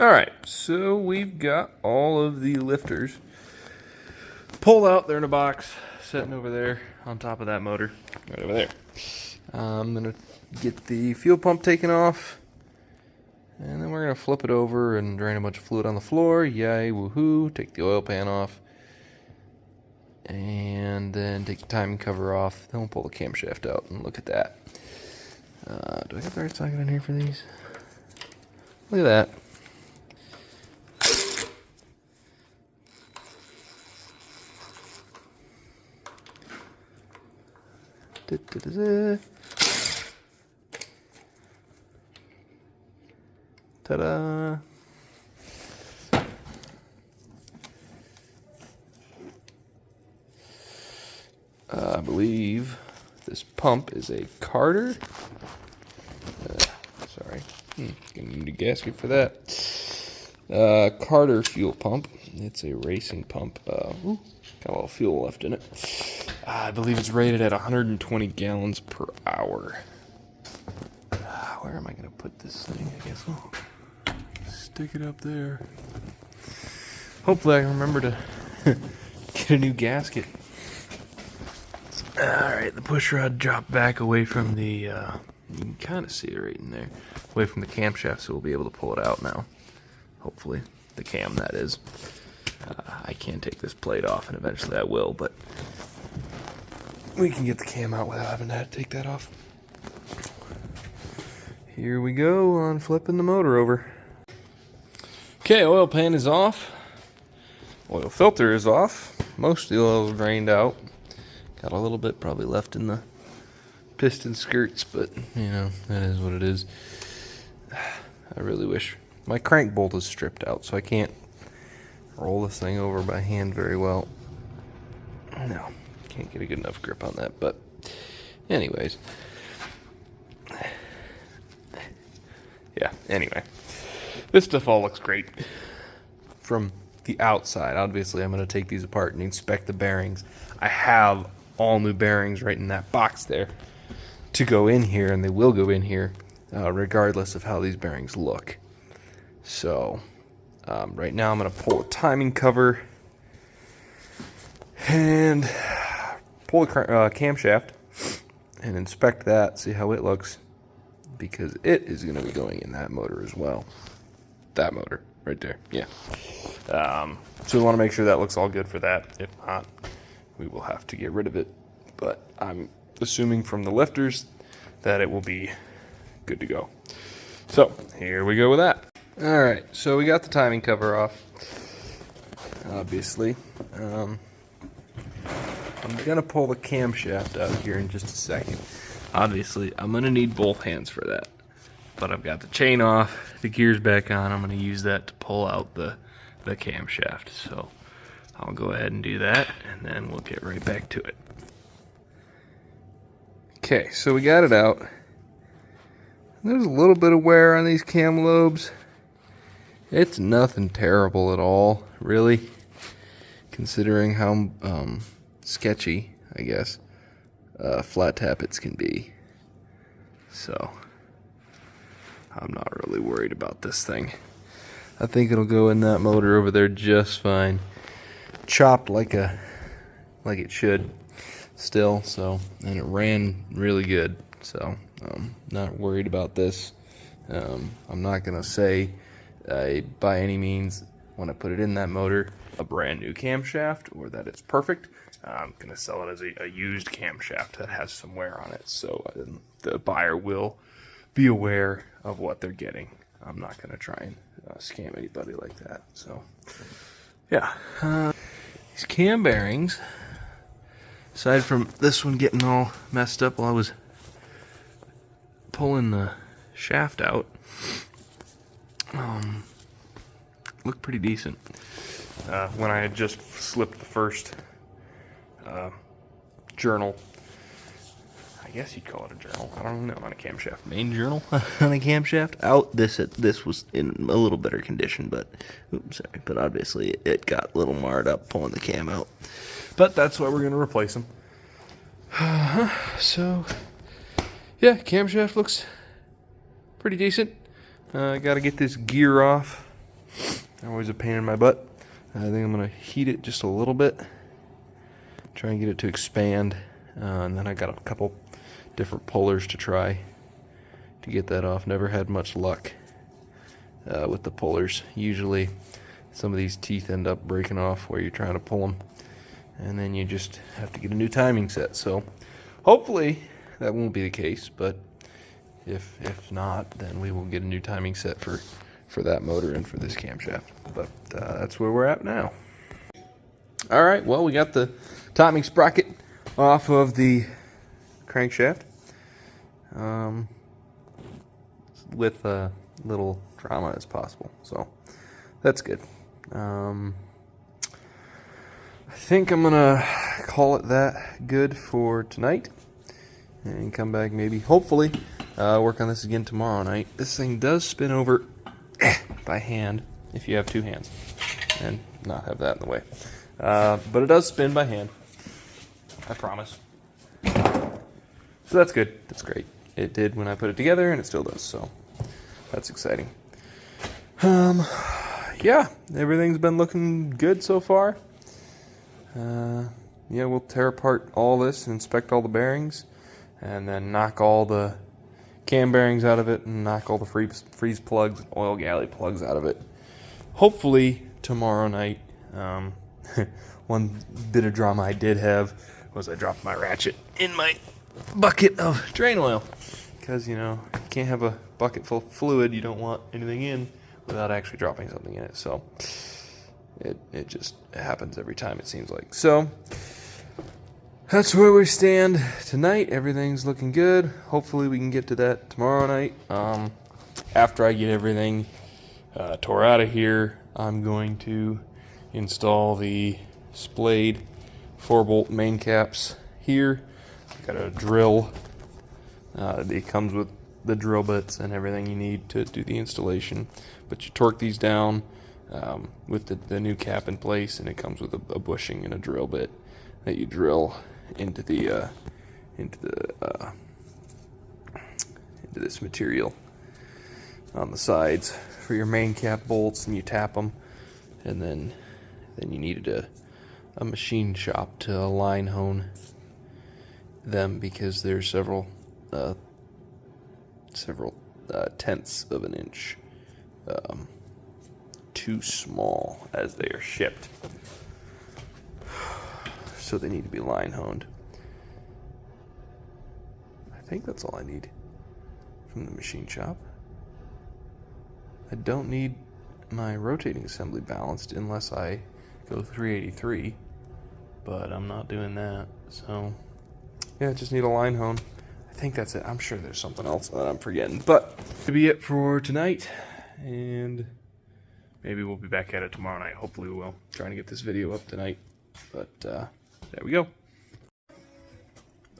Alright, so we've got all of the lifters pulled out. They're in a box, sitting over there on top of that motor, right over there. I'm going to get the fuel pump taken off, and then we're going to flip it over and drain a bunch of fluid on the floor. Yay, woohoo. Take the oil pan off, and then take the timing cover off. Then we'll pull the camshaft out and look at that. Do I have the right socket in here for these? Look at that. Ta-da! I believe this pump is a Carter. Sorry, gonna need a gasket for that. Carter fuel pump. It's a racing pump. Got a little fuel left in it. I believe it's rated at 120 gallons per hour. Where am I going to put this thing? I guess I'll stick it up there. Hopefully I can remember to get a new gasket. Alright, the push rod dropped back away from the, you can kind of see it right in there, away from the camshaft, so we'll be able to pull it out now. Hopefully. The cam, that is. I can take this plate off, and eventually I will, but we can get the cam out without having to take that off. Here we go on flipping the motor over. Okay, oil pan is off. Oil filter is off. Most of the oil is drained out. Got a little bit probably left in the piston skirts, but you know, that is what it is. I really wish. My crank bolt is stripped out, so I can't roll this thing over by hand very well. No, can't get a good enough grip on that, but anyways. Yeah, anyway. This stuff all looks great from the outside. Obviously, I'm going to take these apart and inspect the bearings. I have all new bearings right in that box there to go in here, and they will go in here regardless of how these bearings look. So, right now I'm going to pull a timing cover and pull the camshaft and inspect that, see how it looks, because it is going to be going in that motor as well. That motor right there, yeah. So we want to make sure that looks all good for that. If not, we will have to get rid of it. But I'm assuming from the lifters that it will be good to go. So here we go with that. All right, so we got the timing cover off, obviously. I'm gonna pull the camshaft out here in just a second. Obviously, I'm gonna need both hands for that. But I've got the chain off, the gears back on. I'm gonna use that to pull out the camshaft. So I'll go ahead and do that, and then we'll get right back to it. Okay, so we got it out. There's a little bit of wear on these cam lobes. It's nothing terrible at all, really, considering how sketchy, I guess, flat tappets can be. So I'm not really worried about this thing. I think it'll go in that motor over there just fine. Chopped like it should still, so, and it ran really good, so not worried about this. I'm not gonna say by any means when I put it in that motor a brand new camshaft or that it's perfect. I'm gonna sell it as a used camshaft that has some wear on it, so the buyer will be aware of what they're getting. I'm not gonna try and scam anybody like that. So yeah, these cam bearings, aside from this one getting all messed up while I was pulling the shaft out, look pretty decent. When I had just slipped the first journal, I guess you'd call it a journal, I don't know, on a camshaft, main journal on a camshaft out, this was in a little better condition, but but obviously it got a little marred up pulling the cam out, but that's why we're going to replace them. So yeah, camshaft looks pretty decent. Got to get this gear off They're always a pain in my butt. I think I'm going to heat it just a little bit. Try and get it to expand. And then I got a couple different pullers to try to get that off. Never had much luck with the pullers. Usually some of these teeth end up breaking off where you're trying to pull them. And then you just have to get a new timing set. So hopefully that won't be the case. But if not, then we will get a new timing set for that motor and for this camshaft. But that's where we're at now. All right, well, we got the timing sprocket off of the crankshaft with a little drama as possible, so that's good. I think I'm gonna call it that good for tonight and come back, maybe hopefully work on this again tomorrow night. This thing does spin over by hand if you have two hands and not have that in the way, but it does spin by hand, I promise. So that's good. That's great. It did when I put it together, and it still does, so that's exciting. Yeah, everything's been looking good so far. Yeah, we'll tear apart all this and inspect all the bearings, and then knock all the cam bearings out of it, and knock all the freeze plugs and oil galley plugs out of it. Hopefully tomorrow night. One bit of drama I did have was I dropped my ratchet in my bucket of drain oil, because you know, you can't have a bucket full of fluid you don't want anything in without actually dropping something in it. So it just happens every time, it seems like. So that's where we stand tonight. Everything's looking good. Hopefully we can get to that tomorrow night. After I get everything tore out of here, I'm going to install the splayed 4-bolt main caps here. Got a drill. It comes with the drill bits and everything you need to do the installation. But you torque these down with the new cap in place, and it comes with a bushing and a drill bit that you drill into this material on the sides for your main cap bolts, and you tap them, and then you needed a machine shop to line hone them, because there's several tenths of an inch too small as they are shipped, so they need to be line honed. I think that's all I need from the machine shop. I don't need my rotating assembly balanced unless I go 383, but I'm not doing that, so yeah, I just need a line hone. I think that's it. I'm sure there's something else that I'm forgetting, but that'll be it for tonight, and maybe we'll be back at it tomorrow night. Hopefully we will. Trying to get this video up tonight, but there we go.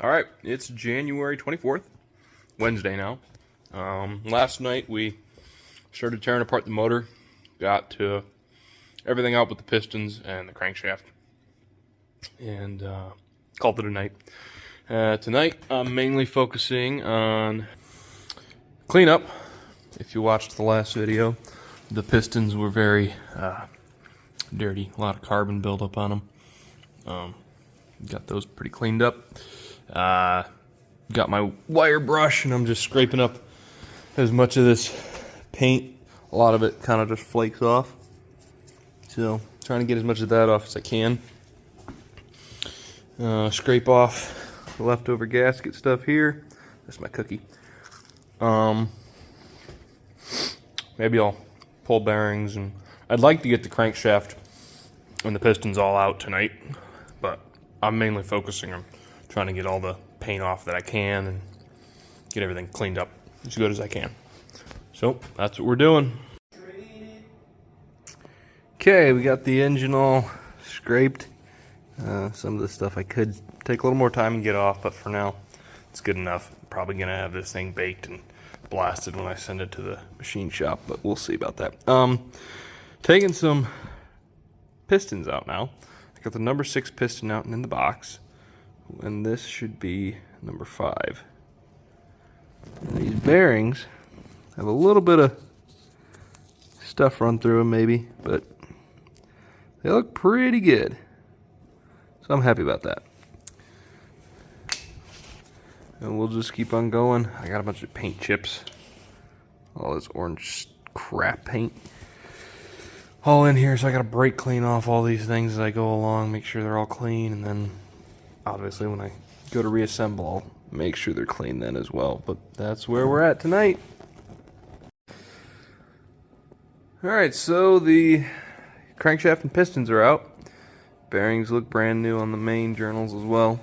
All right, it's January 24th, Wednesday now. Last night we started tearing apart the motor, got to everything out with the pistons and the crankshaft, and called it a night. Tonight I'm mainly focusing on cleanup. If you watched the last video, the pistons were very dirty, a lot of carbon buildup on them. Got those pretty cleaned up. Got my wire brush, and I'm just scraping up as much of this paint. A lot of it kind of just flakes off, so trying to get as much of that off as I can. Scrape off the leftover gasket stuff here. That's my cookie. Maybe I'll pull bearings, and I'd like to get the crankshaft and the pistons all out tonight, but I'm mainly focusing on trying to get all the paint off that I can and get everything cleaned up as good as I can. So that's what we're doing. Okay, we got the engine all scraped. Some of the stuff I could take a little more time and get off, but for now it's good enough. I'm probably gonna have this thing baked and blasted when I send it to the machine shop, but we'll see about that. Taking some pistons out now. I got the number 6 piston out and in the box, and this should be number 5. And these bearings have a little bit of stuff run through them maybe, but they look pretty good. So I'm happy about that. And we'll just keep on going. I got a bunch of paint chips. All this orange crap paint all in here, so I gotta brake clean off all these things as I go along, make sure they're all clean, and then obviously when I go to reassemble, I'll make sure they're clean then as well. But that's where we're at tonight. Alright, so the crankshaft and pistons are out. Bearings look brand new on the main journals as well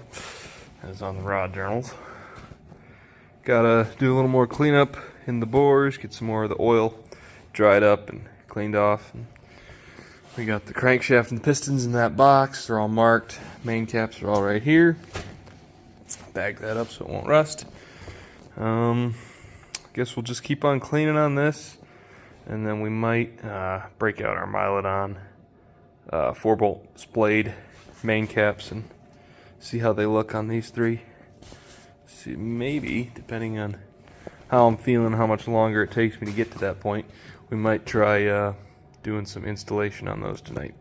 as on the rod journals. Gotta do a little more cleanup in the bores, get some more of the oil dried up and cleaned off. And we got the crankshaft and the pistons in that box. They're all marked. Main caps are all right here. Bag that up so it won't rust. Guess we'll just keep on cleaning on this, and then we might break out our Mylodon 4-bolt splayed main caps and see how they look on these three. See, maybe, depending on how I'm feeling, how much longer it takes me to get to that point, we might try doing some installation on those tonight.